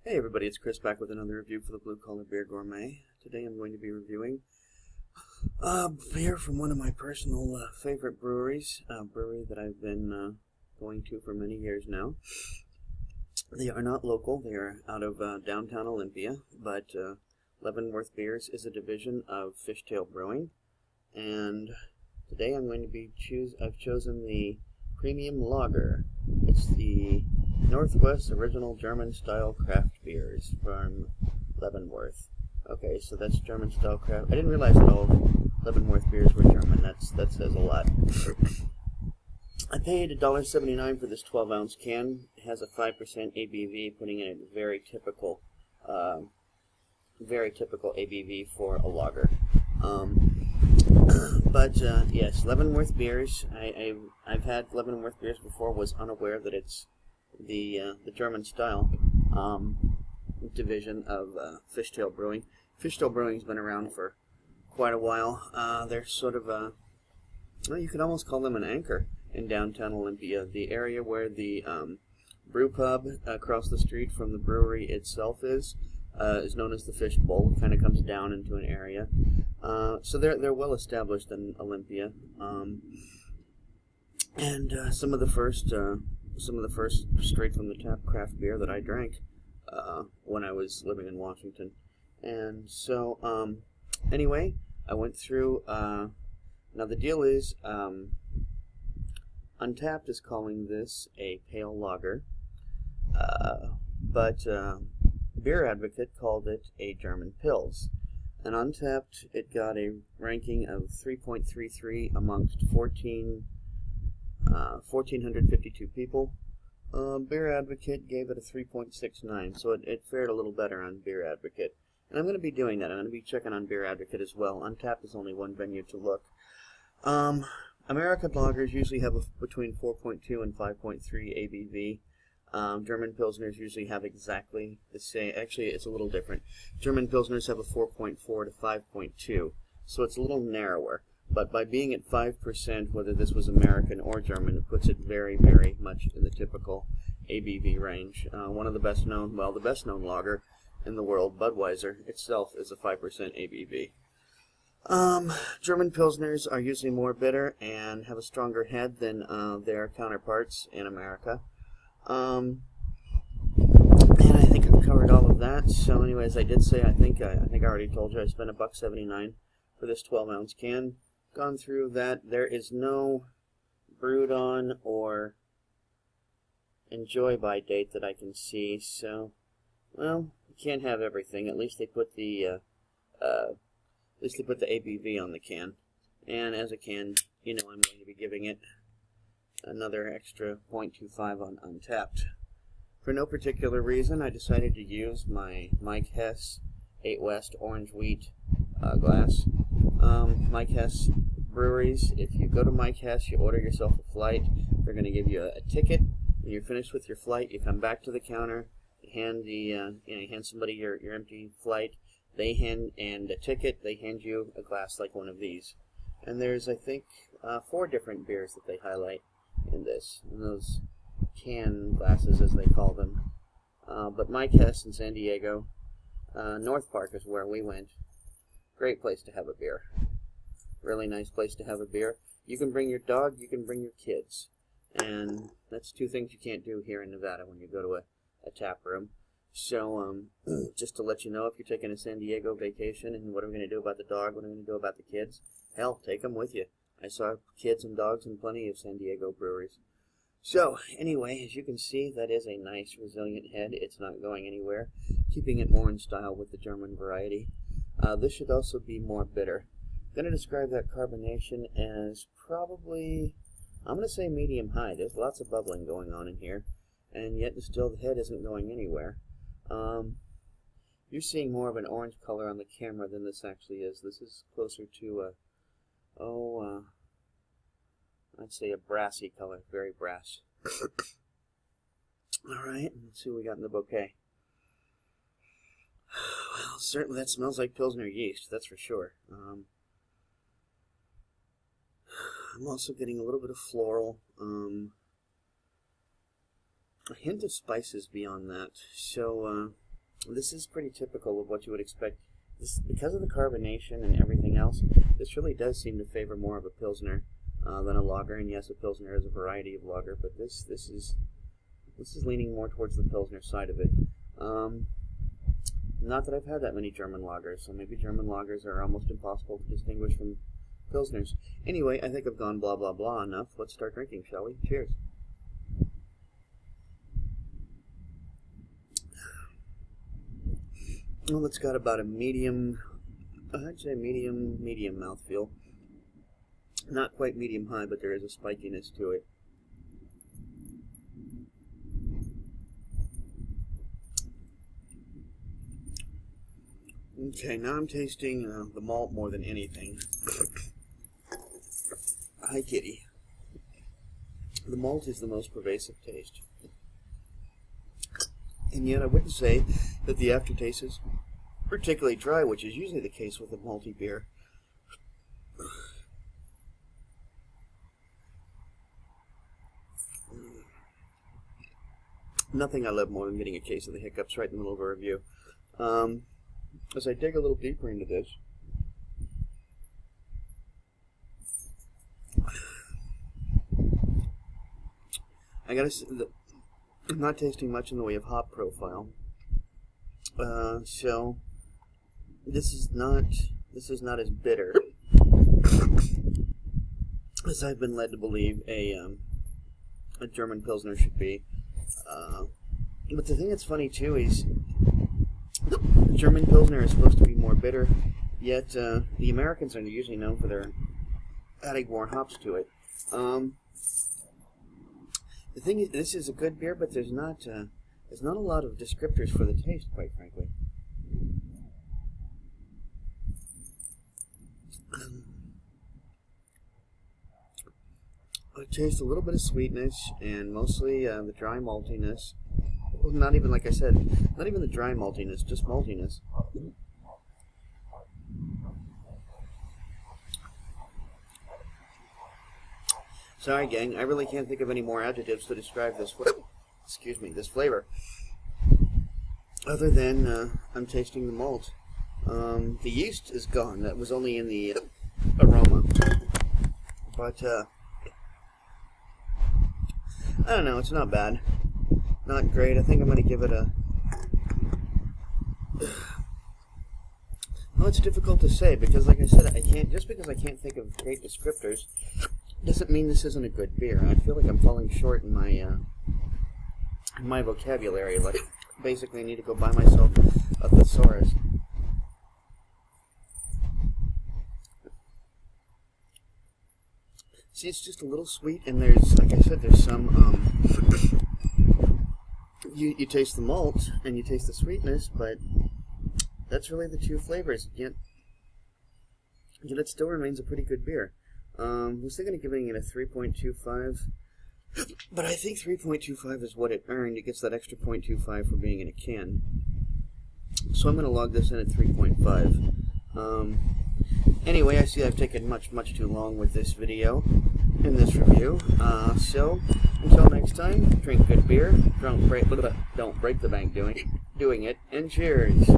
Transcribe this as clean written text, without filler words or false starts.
Hey everybody, it's Chris back with another review for the Blue Collar Beer Gourmet. Today I'm going to be reviewing a beer from one of my personal favorite breweries, a brewery that I've been going to for many years now. They are not local, they are out of downtown Olympia, but Leavenworth Biers is a division of Fishtail Brewing, and today I'm going to be I've chosen the Premium Lager. It's the Northwest Original German Style Craft Beers from Leavenworth. Okay, so that's German Style Craft. I didn't realize that all Leavenworth beers were German. That says a lot. I paid $1.79 for this 12-ounce can. It has a 5% ABV, putting it at very typical ABV for a lager. Yes, Leavenworth Beers. I've had Leavenworth Beers before. Was unaware that it's the German style division of Fishtail Brewing. Fishtail Brewing's been around for quite a while. They're sort of well, you could almost call them an anchor in downtown Olympia. The area where the brew pub across the street from the brewery itself is known as the Fish Bowl. It kind of comes down into an area. So they're well established in Olympia, and some of the first straight from the tap craft beer that I drank when I was living in Washington. And so anyway, I went through. Now the deal is, Untapped is calling this a pale lager, but Beer Advocate called it a German Pils. And Untapped, it got a ranking of 3.33 amongst 1,452 people. Beer Advocate gave it a 3.69, so it fared a little better on Beer Advocate. And I'm going to be doing that. I'm going to be checking on Beer Advocate as well. Untapped is only one venue to look. American lagers usually have between 4.2 and 5.3 ABV. German Pilsners usually have exactly the same. Actually, it's a little different. German Pilsners have a 4.4 to 5.2, so it's a little narrower. But by being at 5%, whether this was American or German, it puts it very, very much in the typical ABV range. One of the best known lager in the world, Budweiser, itself is a 5% ABV. German Pilsners are usually more bitter and have a stronger head than their counterparts in America. And I think I've covered all of that. So anyways, I did say, I think I already told you, I spent $1.79 for this 12-ounce can. Gone through that. There is no Brewed On or Enjoy by date that I can see. So, well, you can't have everything. At least they put the ABV on the can. And as a can, you know, I'm going to be giving it another extra 0.25 on Untapped. For no particular reason, I decided to use my Mike Hess 8 West Orange Wheat glass. Mike Hess breweries, if you go to Mike Hess, you order yourself a flight, they're going to give you a ticket. When you're finished with your flight, you come back to the counter, you hand you hand somebody your empty flight, they hand a ticket, they hand you a glass like one of these. And there's, I think, 4 different beers that they highlight in this, in those can glasses as they call them. But Mike Hess in San Diego, North Park is where we went. Great place to have a beer. Really nice place to have a beer. You can bring your dog, you can bring your kids. And that's 2 things you can't do here in Nevada when you go to a tap room. So, just to let you know, if you're taking a San Diego vacation and what are we going to do about the dog, what are we going to do about the kids, hell, take them with you. I saw kids and dogs in plenty of San Diego breweries. So, anyway, as you can see, that is a nice, resilient head. It's not going anywhere, keeping it more in style with the German variety. This should also be more bitter. I'm going to describe that carbonation as probably, I'm going to say medium-high. There's lots of bubbling going on in here, and yet still the head isn't going anywhere. You're seeing more of an orange color on the camera than this actually is. This is closer to I'd say a brassy color, very brass. Alright, let's see what we got in the bouquet. Well, certainly that smells like Pilsner yeast, that's for sure. I'm also getting a little bit of floral, a hint of spices beyond that. So, This is pretty typical of what you would expect. This, because of the carbonation and everything else, this really does seem to favor more of a Pilsner than a lager. And yes, a Pilsner is a variety of lager, but this is leaning more towards the Pilsner side of it. Not that I've had that many German lagers, so maybe German lagers are almost impossible to distinguish from Pilsners. Anyway, I think I've gone blah blah blah enough. Let's start drinking, shall we? Cheers. Well, it's got about a medium, I'd say medium mouthfeel. Not quite medium high, but there is a spikiness to it. Okay, now I'm tasting the malt more than anything. Hi, kitty. The malt is the most pervasive taste. And yet I wouldn't say that the aftertaste is particularly dry, which is usually the case with a malty beer. Nothing I love more than getting a case of the hiccups right in the middle of a review. As I dig a little deeper into this, I gotta say that I'm not tasting much in the way of hop profile. So this is not as bitter as I've been led to believe a German Pilsner should be. But the thing that's funny too is the German Pilsner is supposed to be more bitter, yet the Americans are usually known for their adding more hops to it. The thing is, this is a good beer, but there's not a lot of descriptors for the taste, quite frankly. I taste a little bit of sweetness and mostly the dry maltiness. Well, not even, like I said, not even the dry maltiness, just maltiness. Sorry, gang, I really can't think of any more adjectives to describe this this flavor. Other than I'm tasting the malt. The yeast is gone. That was only in the aroma. But I don't know, it's not bad. Not great. I think I'm going to give it a... Well, it's difficult to say because, like I said, just because I can't think of great descriptors doesn't mean this isn't a good beer. I feel like I'm falling short in my vocabulary. Like, basically, I need to go buy myself a thesaurus. See, it's just a little sweet, and there's, like I said, there's some, you taste the malt, and you taste the sweetness, but that's really the two flavors. Yet it still remains a pretty good beer. I was thinking of giving it a 3.25, but I think 3.25 is what it earned. It gets that extra 0.25 for being in a can. So I'm going to log this in at 3.5. Anyway, I see I've taken much too long with this video, in this review. So, until next time, drink good beer, don't break the bank doing it, and cheers!